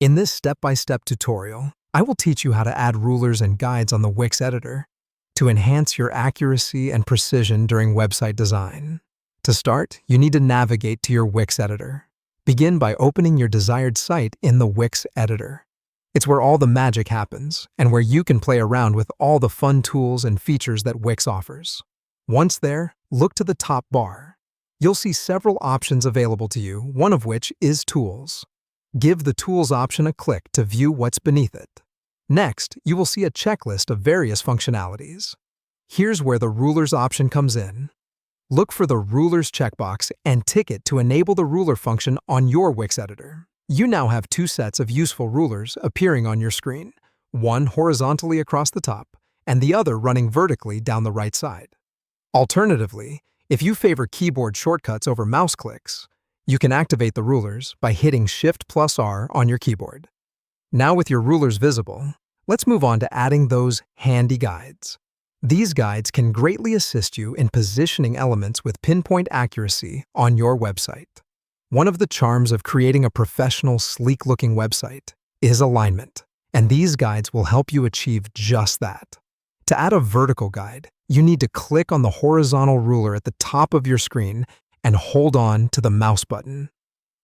In this step-by-step tutorial, I will teach you how to add rulers and guides on the Wix editor to enhance your accuracy and precision during website design. To start, you need to navigate to your Wix editor. Begin by opening your desired site in the Wix editor. It's where all the magic happens and where you can play around with all the fun tools and features that Wix offers. Once there, look to the top bar. You'll see several options available to you, one of which is Tools. Give the Tools option a click to view what's beneath it. Next, you will see a checklist of various functionalities. Here's where the Rulers option comes in. Look for the Rulers checkbox and tick it to enable the ruler function on your Wix editor. You now have two sets of useful rulers appearing on your screen, one horizontally across the top and the other running vertically down the right side. Alternatively, if you favor keyboard shortcuts over mouse clicks, you can activate the rulers by hitting Shift+R on your keyboard. Now with your rulers visible, let's move on to adding those handy guides. These guides can greatly assist you in positioning elements with pinpoint accuracy on your website. One of the charms of creating a professional, sleek-looking website is alignment, and these guides will help you achieve just that. To add a vertical guide, you need to click on the horizontal ruler at the top of your screen and hold on to the mouse button.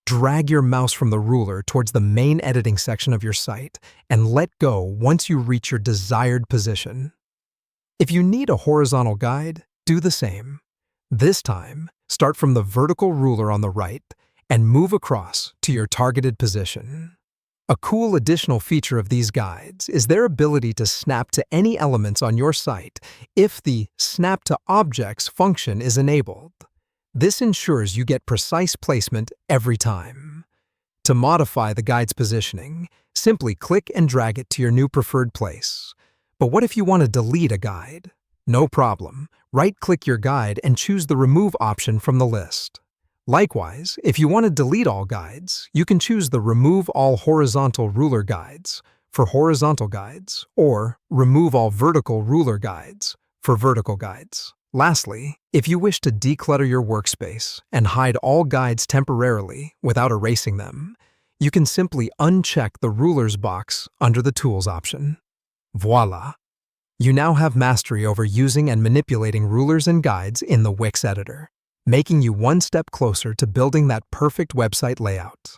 Drag your mouse from the ruler towards the main editing section of your site and let go once you reach your desired position. If you need a horizontal guide, do the same. This time, start from the vertical ruler on the right and move across to your targeted position. A cool additional feature of these guides is their ability to snap to any elements on your site if the Snap to Objects function is enabled. This ensures you get precise placement every time. To modify the guide's positioning, simply click and drag it to your new preferred place. But what if you want to delete a guide? No problem. Right-click your guide and choose the Remove option from the list. Likewise, if you want to delete all guides, you can choose the Remove All Horizontal Ruler Guides for horizontal guides or Remove All Vertical Ruler Guides for vertical guides. Lastly, if you wish to declutter your workspace and hide all guides temporarily without erasing them, you can simply uncheck the Rulers box under the Tools option. Voila! You now have mastery over using and manipulating rulers and guides in the Wix editor, making you one step closer to building that perfect website layout.